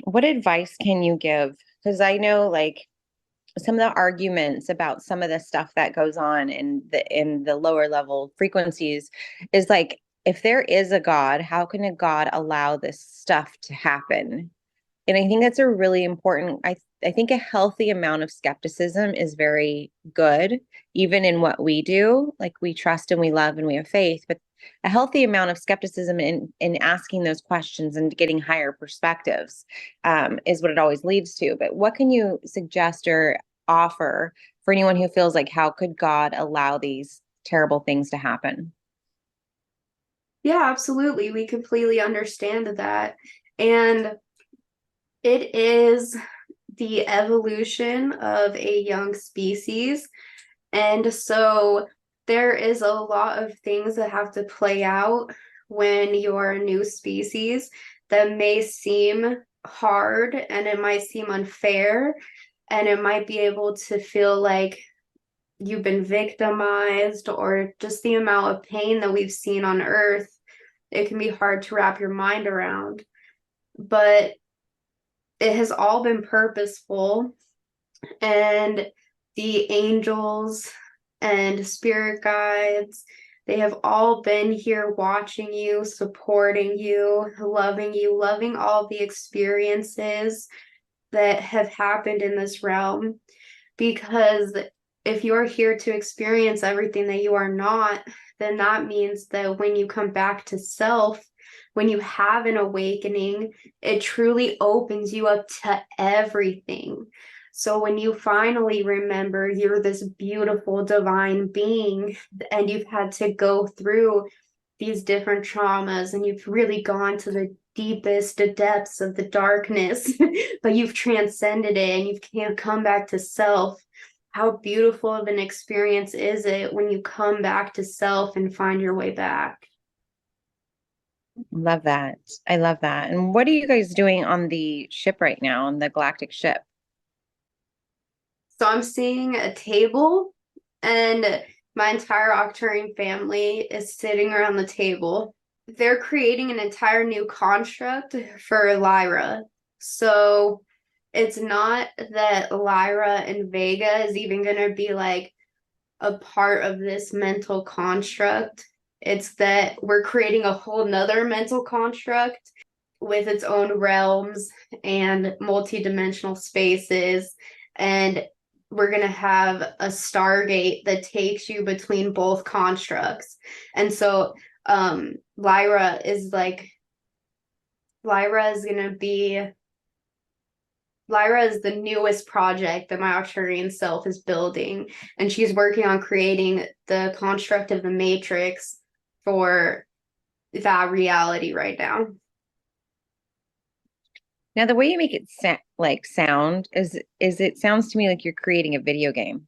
What advice can you give? Because I know like some of the arguments about some of the stuff that goes on in the lower level frequencies is like, if there is a God, how can a God allow this stuff to happen? And I think that's a really important, I think a healthy amount of skepticism is very good, even in what we do. Like we trust and we love and we have faith, but a healthy amount of skepticism in asking those questions and getting higher perspectives is what it always leads to. But what can you suggest or offer for anyone who feels like, how could God allow these terrible things to happen? Yeah, absolutely. We completely understand that. And it is the evolution of a young species. And so there is a lot of things that have to play out when you're a new species that may seem hard and it might seem unfair and it might be able to feel like you've been victimized or just the amount of pain that we've seen on Earth. It can be hard to wrap your mind around, but it has all been purposeful. And the angels and spirit guides, they have all been here watching you, loving all the experiences that have happened in this realm. Because if you're here to experience everything that you are not, then that means that when you come back to self, when you have an awakening, it truly opens you up to everything. So when you finally remember you're this beautiful divine being and you've had to go through these different traumas and you've really gone to the deepest depths of the darkness, but you've transcended it and you can't come back to self. How beautiful of an experience is it when you come back to self and find your way back? Love that. I love that. And what are you guys doing on the ship right now, on the galactic ship? So I'm seeing a table, and my entire Octarian family is sitting around the table. They're creating an entire new construct for Lyra. So it's not that Lyra and Vega is even going to be like a part of this mental construct. It's that we're creating a whole nother mental construct with its own realms and multidimensional spaces. And we're going to have a Stargate that takes you between both constructs. And so Lyra is going to be Lyra is the newest project that my Arcturian self is building, and she's working on creating the construct of the Matrix for that reality right now. Now, the way you make it sound is it sounds to me like you're creating a video game.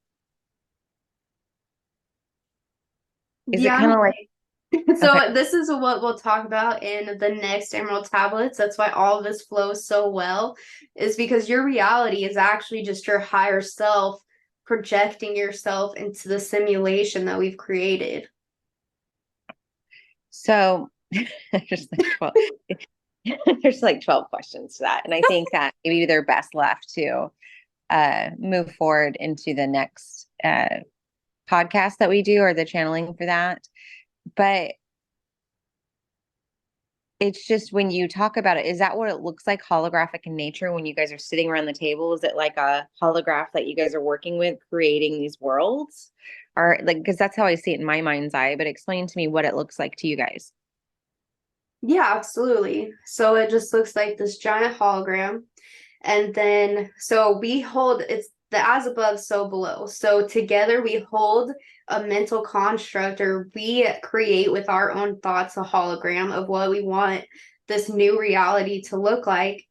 Is it Yeah. kind of like, okay, So this is what we'll talk about in the next Emerald Tablets. That's why all of this flows so well, is because your reality is actually just your higher self projecting yourself into the simulation that we've created. so there's like 12, there's like 12 questions to that. And I think that maybe they're best left to move forward into the next podcast that we do, or the channeling for that. But it's just when you talk about it, is that what it looks like holographic in nature when you guys are sitting around the table? Is it like a holograph that you guys are working with, creating these worlds? Or like, because that's how I see it in my mind's eye, but explain to me what it looks like to you guys. Yeah, absolutely. So it just looks like this giant hologram. And then, so we hold it's the as above, so below. So together we hold a mental construct, or we create with our own thoughts a hologram of what we want this new reality to look like.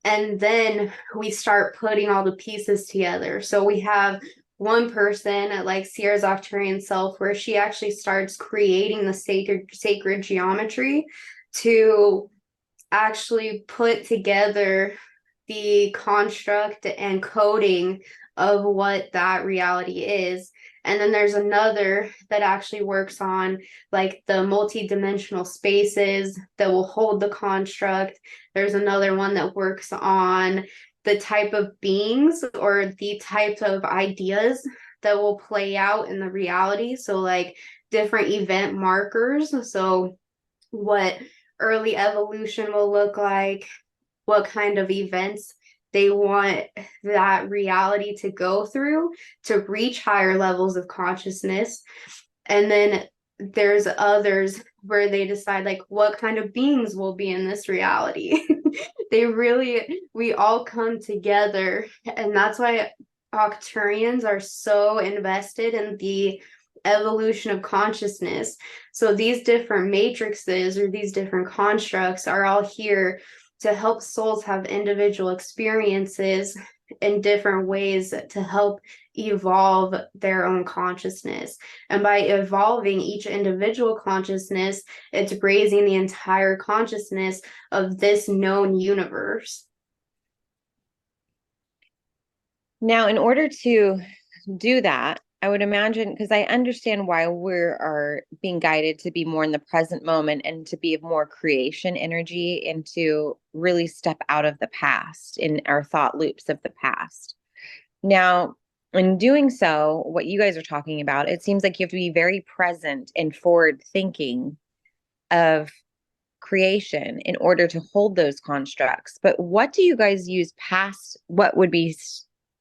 And then we start putting all the pieces together. So we have one person like Ceirra's Octarian self, where she actually starts creating the sacred geometry to actually put together the construct and coding of what that reality is. And then there's another that actually works on like the multi-dimensional spaces that will hold the construct. There's another one that works on the type of beings or the type of ideas that will play out in the reality. So like different event markers. So what early evolution will look like, what kind of events they want that reality to go through to reach higher levels of consciousness. And then there's others where they decide like what kind of beings will be in this reality. We all come together, and that's why Octurians are so invested in the evolution of consciousness. So these different matrices or these different constructs are all here to help souls have individual experiences in different ways to help evolve their own consciousness. And by evolving each individual consciousness, it's raising the entire consciousness of this known universe. Now, in order to do that, I would imagine, because I understand why we are being guided to be more in the present moment and to be of more creation energy and to really step out of the past in our thought loops of the past. Now, in doing so, what you guys are talking about, it seems like you have to be very present and forward thinking of creation in order to hold those constructs. But what do you guys use past what would be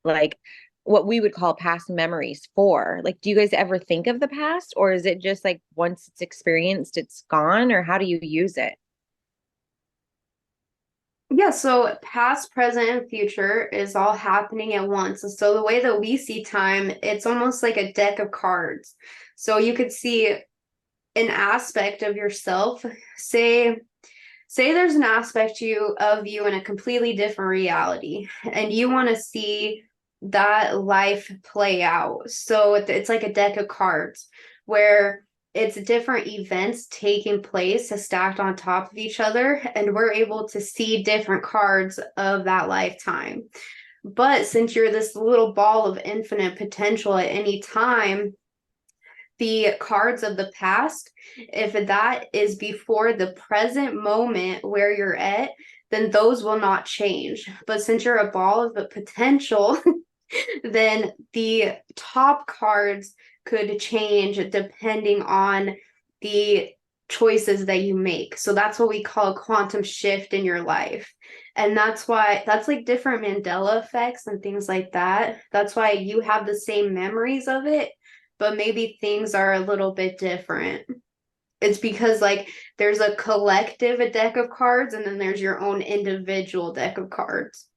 like what we would call past memories for? Like, do you guys ever think of the past, or is it just like once it's experienced, it's gone, or how do you use it? Yeah, so past, present, and future is all happening at once. So the way that we see time, it's almost like a deck of cards. So you could see an aspect of yourself. Say there's an aspect of you in a completely different reality, and you want to see that life play out. So it's like a deck of cards where it's different events taking place stacked on top of each other, and we're able to see different cards of that lifetime. But since you're this little ball of infinite potential at any time, the cards of the past, if that is before the present moment where you're at, then those will not change. But since you're a ball of the potential, then the top cards could change depending on the choices that you make. So that's what we call a quantum shift in your life. And that's why that's like different Mandela effects and things like that. That's why you have the same memories of it, but maybe things are a little bit different. It's because like there's a collective a deck of cards and then there's your own individual deck of cards.